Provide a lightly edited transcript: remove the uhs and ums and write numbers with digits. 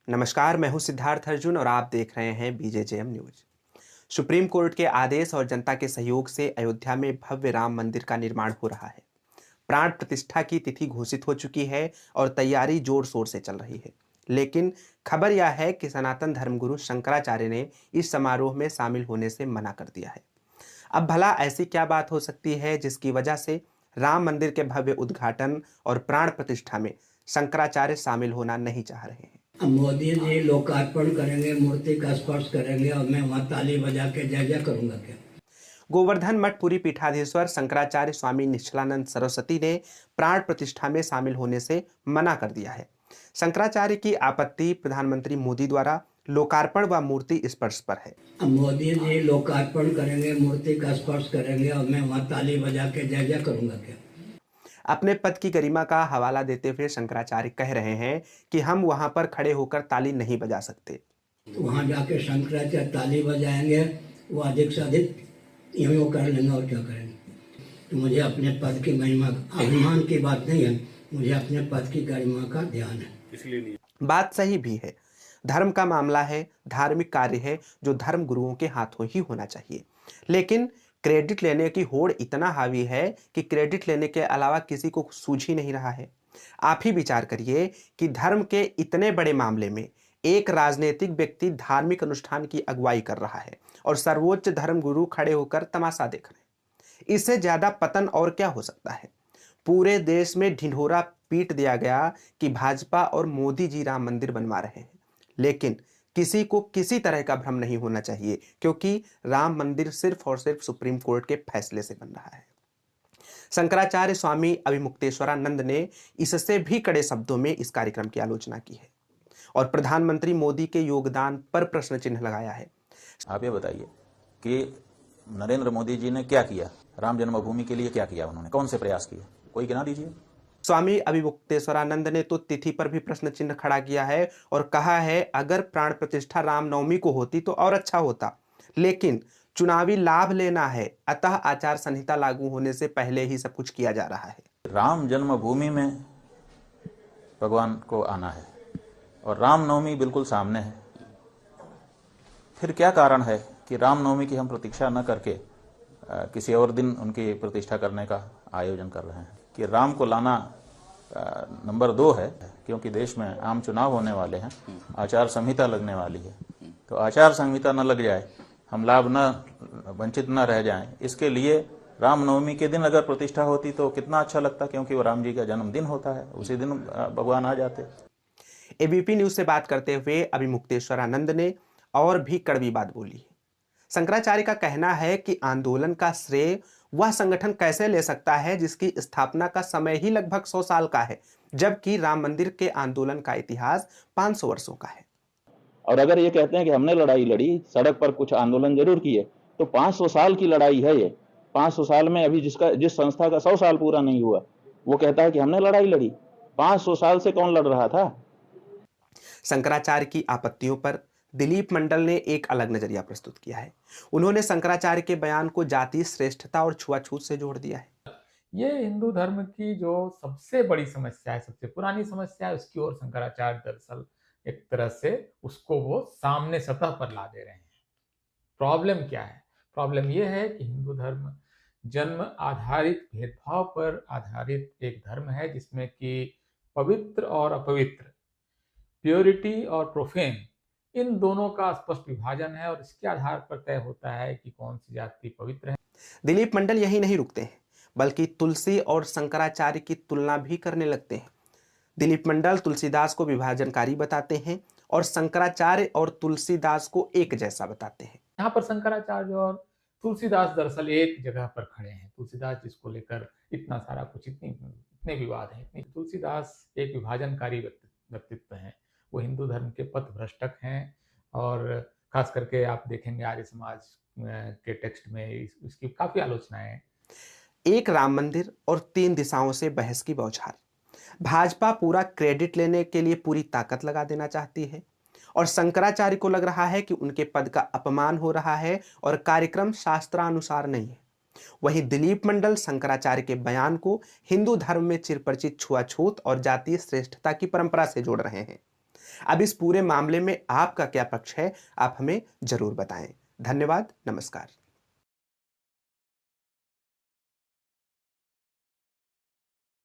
नमस्कार, मैं हूं सिद्धार्थ अर्जुन और आप देख रहे हैं बीजेजेएम न्यूज। सुप्रीम कोर्ट के आदेश और जनता के सहयोग से अयोध्या में भव्य राम मंदिर का निर्माण हो रहा है। प्राण प्रतिष्ठा की तिथि घोषित हो चुकी है और तैयारी जोर शोर से चल रही है। लेकिन खबर यह है कि सनातन धर्मगुरु शंकराचार्य ने इस समारोह में शामिल होने से मना कर दिया है। अब भला ऐसी क्या बात हो सकती है जिसकी वजह से राम मंदिर के भव्य उद्घाटन और प्राण प्रतिष्ठा में शंकराचार्य शामिल होना नहीं चाह रहे हैं। मोदी जी लोकार्पण करेंगे, मूर्ति का स्पर्श करेंगे और मैं वहां ताली बजा के जय जय करूंगा क्या? गोवर्धन मठ पुरी पीठाधीश्वर शंकराचार्य स्वामी निश्चलानंद सरस्वती ने प्राण प्रतिष्ठा में शामिल होने से मना कर दिया है। शंकराचार्य की आपत्ति प्रधानमंत्री मोदी द्वारा लोकार्पण व मूर्ति स्पर्श पर है। मोदी जी लोकार्पण करेंगे, मूर्ति का स्पर्श करेंगे और मैं वहां ताली बजा के जय जय करूंगा क्या? अपने पद की गरिमा का हवाला देते हुए शंकराचार्य कह रहे हैं कि हम वहां पर खड़े होकर ताली नहीं बजा सकते। वहां जाके शंकराचार्य ताली बजाएंगे, वो अधिक से अधिक यूं कर लेंगे और क्या करेंगे। तो मुझे अपने पद की महिमा, अभिमान की बात नहीं है, मुझे अपने पद की गरिमा का ध्यान है, इसलिए नहीं। बात सही भी है। धर्म का मामला है, धार्मिक कार्य है जो धर्म गुरुओं के हाथों ही होना चाहिए। लेकिन क्रेडिट लेने की होड़ इतना हावी है कि क्रेडिट लेने के अलावा किसी को सूझ ही नहीं रहा है। आप ही विचार करिए कि धर्म के इतने बड़े मामले में एक राजनीतिक व्यक्ति धार्मिक अनुष्ठान की अगुवाई कर रहा है और सर्वोच्च धर्म गुरु खड़े होकर तमाशा देख रहे हैं। इससे ज्यादा पतन और क्या हो सकता है। पूरे देश में ढिंढोरा पीट दिया गया कि भाजपा और मोदी जी राम मंदिर बनवा रहे हैं। लेकिन किसी को किसी तरह का भ्रम नहीं होना चाहिए, क्योंकि राम मंदिर सिर्फ और सिर्फ सुप्रीम कोर्ट के फैसले से बन रहा है। शंकराचार्य स्वामी अभिमुक्तेश्वरानंद ने इससे भी कड़े शब्दों में इस कार्यक्रम की आलोचना की है और प्रधानमंत्री मोदी के योगदान पर प्रश्न चिन्ह लगाया है। आप ये बताइए कि नरेंद्र मोदी जी ने क्या किया, राम जन्मभूमि के लिए क्या किया, उन्होंने कौन से प्रयास किए, कोई गिना दीजिए। स्वामी अभिमुक्तेश्वरानंद ने तो तिथि पर भी प्रश्न चिन्ह खड़ा किया है और कहा है अगर प्राण प्रतिष्ठा रामनवमी को होती तो और अच्छा होता, लेकिन चुनावी लाभ लेना है, अतः आचार संहिता लागू होने से पहले ही सब कुछ किया जा रहा है। राम जन्मभूमि में भगवान को आना है और रामनवमी बिल्कुल सामने है, फिर क्या कारण है कि रामनवमी की हम प्रतीक्षा न करके किसी और दिन उनकी प्रतिष्ठा करने का आयोजन कर रहे हैं। कि राम को लाना नंबर 2 है, क्योंकि देश में आम चुनाव होने वाले हैं, आचार संहिता लगने वाली है, तो आचार संहिता न लग जाए, हम लाभ न वंचित न रह जाएं, इसके लिए रामनवमी के दिन अगर प्रतिष्ठा होती तो कितना अच्छा लगता, क्योंकि वो राम जी का जन्मदिन होता है, उसी दिन भगवान आ जाते। एबीपी न्यूज से बात करते हुए अभिमुक्तेश्वरानंद ने और भी कड़वी बात बोली। शंकराचार्य का कहना है कि आंदोलन का श्रेय वह संगठन कैसे ले सकता है जिसकी स्थापना का समय ही लगभग 100 साल का है, जबकि राम मंदिर के आंदोलन का इतिहास 500 वर्षों का है। और अगर ये कहते हैं कि हमने लड़ाई लड़ी, सड़क पर कुछ आंदोलन जरूर किए, तो 500 साल की लड़ाई है ये। 500 साल में अभी जिस संस्था का 100 साल पूरा नहीं हुआ, वो कहता है कि हमने लड़ाई लड़ी। 500 साल से कौन लड़ रहा था? शंकराचार्य की आपत्तियों पर दिलीप मंडल ने एक अलग नजरिया प्रस्तुत किया है। उन्होंने शंकराचार्य के बयान को जातीय श्रेष्ठता और छुआछूत से जोड़ दिया है। ये हिंदू धर्म की जो सबसे बड़ी समस्या है, सबसे पुरानी समस्या है, उसकी ओर शंकराचार्य दरअसल एक तरह से उसको वो सामने सतह पर ला दे रहे हैं। प्रॉब्लम क्या है? प्रॉब्लम ये है कि हिंदू धर्म जन्म आधारित भेदभाव पर आधारित एक धर्म है, जिसमें कि पवित्र और अपवित्र, प्योरिटी और प्रोफेन, इन दोनों का स्पष्ट विभाजन है और इसके आधार पर तय होता है कि कौन सी जाति पवित्र है। दिलीप मंडल यही नहीं रुकते हैं, बल्कि तुलसी और शंकराचार्य की तुलना भी करने लगते हैं। दिलीप मंडल तुलसीदास को विभाजनकारी बताते हैं और शंकराचार्य और तुलसीदास को एक जैसा बताते हैं। यहाँ पर शंकराचार्य और तुलसीदास दरअसल एक जगह पर खड़े हैं। तुलसीदास जिसको लेकर इतना सारा कुछ, इतने विवाद हैं, तुलसीदास एक विभाजनकारी व्यक्तित्व हैं। वो हिंदू धर्म के पथभ्रष्टक हैं और खास करके आप देखेंगे आर्य समाज के टेक्स्ट में इसकी काफी आलोचनाएं हैं। एक राम मंदिर और 3 दिशाओं से बहस की बौछार। भाजपा पूरा क्रेडिट लेने के लिए पूरी ताकत लगा देना चाहती है और शंकराचार्य को लग रहा है कि उनके पद का अपमान हो रहा है और कार्यक्रम शास्त्रानुसार नहीं है। वहीं दिलीप मंडल शंकराचार्य के बयान को हिंदू धर्म में चिरपरिचित छुआछूत और जातीय श्रेष्ठता की परंपरा से जोड़ रहे हैं। अब इस पूरे मामले में आपका क्या पक्ष है, आप हमें जरूर बताएं। धन्यवाद, नमस्कार।